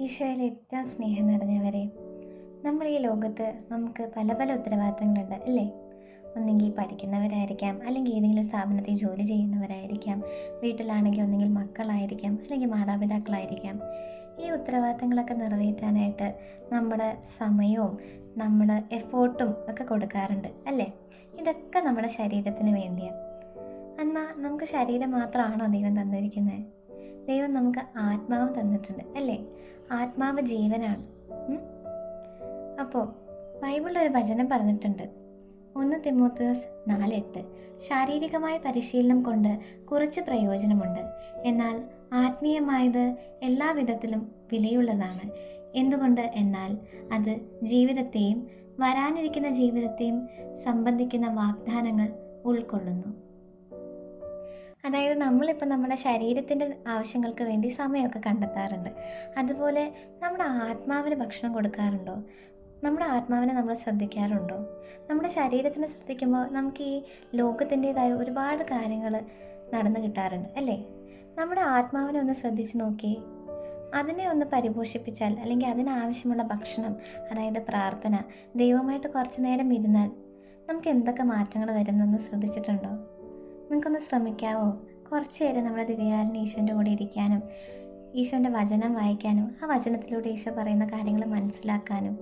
ഈശോയിൽ ഏറ്റവും സ്നേഹം നിറഞ്ഞവരെ, നമ്മൾ ഈ ലോകത്ത് നമുക്ക് പല പല ഉത്തരവാദിത്തങ്ങളുണ്ട് അല്ലേ? ഒന്നെങ്കിൽ പഠിക്കുന്നവരായിരിക്കാം, അല്ലെങ്കിൽ ഏതെങ്കിലും സ്ഥാപനത്തിൽ ജോലി ചെയ്യുന്നവരായിരിക്കാം, വീട്ടിലാണെങ്കിൽ ഒന്നെങ്കിൽ മക്കളായിരിക്കാം, അല്ലെങ്കിൽ മാതാപിതാക്കളായിരിക്കാം. ഈ ഉത്തരവാദിത്തങ്ങളൊക്കെ നിറവേറ്റാനായിട്ട് നമ്മുടെ സമയവും നമ്മുടെ എഫേർട്ടും ഒക്കെ കൊടുക്കാറുണ്ട് അല്ലേ? ഇതൊക്കെ നമ്മുടെ ശരീരത്തിന് വേണ്ടിയാണ്. എന്നാൽ നമുക്ക് ശരീരം മാത്രമാണോ ദൈവം തന്നിരിക്കുന്നത്? ദൈവം നമുക്ക് ആത്മാവ് തന്നിട്ടുണ്ട് അല്ലേ? ആത്മാവ് ജീവനാണ്. അപ്പോൾ ബൈബിളിൽ ഒരു വചനം പറഞ്ഞിട്ടുണ്ട്, 1 തിമോത്തിയോസ് 4:8. ശാരീരികമായ പരിശീലനം കൊണ്ട് കുറച്ച് പ്രയോജനമുണ്ട്, എന്നാൽ ആത്മീയമായത് എല്ലാ വിധത്തിലും വിലയുള്ളതാണ്. എന്തുകൊണ്ട് എന്നാൽ അത് ജീവിതത്തെയും വരാനിരിക്കുന്ന ജീവിതത്തെയും സംബന്ധിക്കുന്ന വാഗ്ദാനങ്ങൾ ഉൾക്കൊള്ളുന്നു. അതായത് നമ്മളിപ്പോൾ നമ്മുടെ ശരീരത്തിൻ്റെ ആവശ്യങ്ങൾക്ക് വേണ്ടി സമയമൊക്കെ കണ്ടെത്താറുണ്ട്. അതുപോലെ നമ്മുടെ ആത്മാവിന് ഭക്ഷണം കൊടുക്കാറുണ്ടോ? നമ്മുടെ ആത്മാവിനെ നമ്മൾ ശ്രദ്ധിക്കാറുണ്ടോ? നമ്മുടെ ശരീരത്തിനെ ശ്രദ്ധിക്കുമ്പോൾ നമുക്ക് ഈ ലോകത്തിൻ്റേതായ ഒരുപാട് കാര്യങ്ങൾ നടന്നു കിട്ടാറുണ്ട് അല്ലേ? നമ്മുടെ ആത്മാവിനെ ഒന്ന് ശ്രദ്ധിച്ച് നോക്കിയേ. അതിനെ ഒന്ന് പരിപോഷിപ്പിച്ചാൽ, അല്ലെങ്കിൽ അതിനാവശ്യമുള്ള ഭക്ഷണം, അതായത് പ്രാർത്ഥന, ദൈവമായിട്ട് കുറച്ച് നേരം ഇരുന്നാൽ നമുക്ക് എന്തൊക്കെ മാറ്റങ്ങൾ വരുമെന്നൊന്ന് ശ്രദ്ധിച്ചിട്ടുണ്ടോ? നിങ്ങൾക്കൊന്ന് ശ്രമിക്കാവോ? കുറച്ച് നേരം നമ്മുടെ ദിവ്യകാരുണ്യ ഈശോൻ്റെ കൂടെ ഇരിക്കാനും, ഈശോൻ്റെ വചനം വായിക്കാനും, ആ വചനത്തിലൂടെ ഈശോ പറയുന്ന കാര്യങ്ങൾ മനസ്സിലാക്കാനും.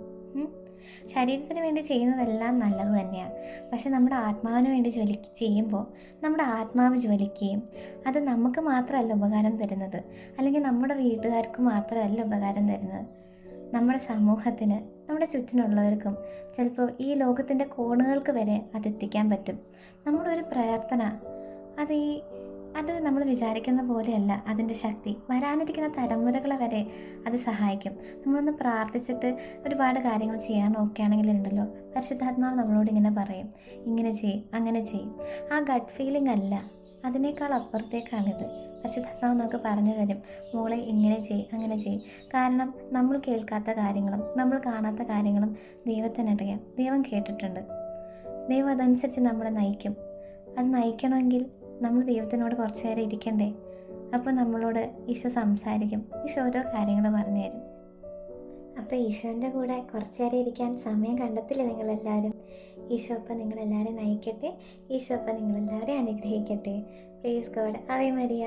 ശരീരത്തിന് വേണ്ടി ചെയ്യുന്നതെല്ലാം നല്ലത് തന്നെയാണ്, പക്ഷെ നമ്മുടെ ആത്മാവിന് വേണ്ടി ചെയ്യുമ്പോൾ നമ്മുടെ ആത്മാവ് ജ്വലിക്കുകയും അത് നമുക്ക് മാത്രമല്ല ഉപകാരം തരുന്നത്, അല്ലെങ്കിൽ നമ്മുടെ വീട്ടുകാർക്ക് മാത്രമല്ല ഉപകാരം തരുന്നത്, നമ്മുടെ സമൂഹത്തിന്, നമ്മുടെ ചുറ്റിനുള്ളവർക്കും, ചിലപ്പോൾ ഈ ലോകത്തിൻ്റെ കോണുകൾക്ക് വരെ അതെത്തിക്കാൻ പറ്റും. നമ്മുടെ ഒരു പ്രാർത്ഥന അത് നമ്മൾ വിചാരിക്കുന്ന പോലെയല്ല അതിൻ്റെ ശക്തി. വരാനിരിക്കുന്ന തലമുറകളെ വരെ അത് സഹായിക്കും. നമ്മളൊന്ന് പ്രാർത്ഥിച്ചിട്ട് ഒരുപാട് കാര്യങ്ങൾ ചെയ്യാൻ നോക്കുകയാണെങ്കിലുണ്ടല്ലോ, പരിശുദ്ധാത്മാവ് നമ്മളോട് ഇങ്ങനെ പറയും, ഇങ്ങനെ ചെയ്യും, അങ്ങനെ ചെയ്യും. ആ ഗട്ട് ഫീലിംഗ് അല്ല, അതിനേക്കാൾ അപ്പുറത്തേക്കാണിത്. പരിശുദ്ധാത്മാവ് നമുക്ക് പറഞ്ഞു തരും, മോളെ ഇങ്ങനെ ചെയ്യും, അങ്ങനെ ചെയ്യും. കാരണം നമ്മൾ കേൾക്കാത്ത കാര്യങ്ങളും നമ്മൾ കാണാത്ത കാര്യങ്ങളും ദൈവത്തിനറിയാം. ദൈവം കേട്ടിട്ടുണ്ട്. ദൈവം അതനുസരിച്ച് നമ്മളെ നയിക്കും. അത് നയിക്കണമെങ്കിൽ നമ്മൾ ദൈവത്തിനോട് കുറച്ച് നേരം ഇരിക്കണ്ടേ? അപ്പോൾ നമ്മളോട് ഈശോ സംസാരിക്കും, ഈശോ ഓരോ കാര്യങ്ങൾ പറഞ്ഞു തരും. അപ്പോൾ ഈശോൻ്റെ കൂടെ കുറച്ച് നേരം ഇരിക്കാൻ സമയം കണ്ടെത്തില്ലേ നിങ്ങളെല്ലാവരും? ഈശോ അപ്പം നിങ്ങളെല്ലാവരും നയിക്കട്ടെ. ഈശോ അപ്പം നിങ്ങളെല്ലാവരെയും അനുഗ്രഹിക്കട്ടെ. Praise God. Ave Maria.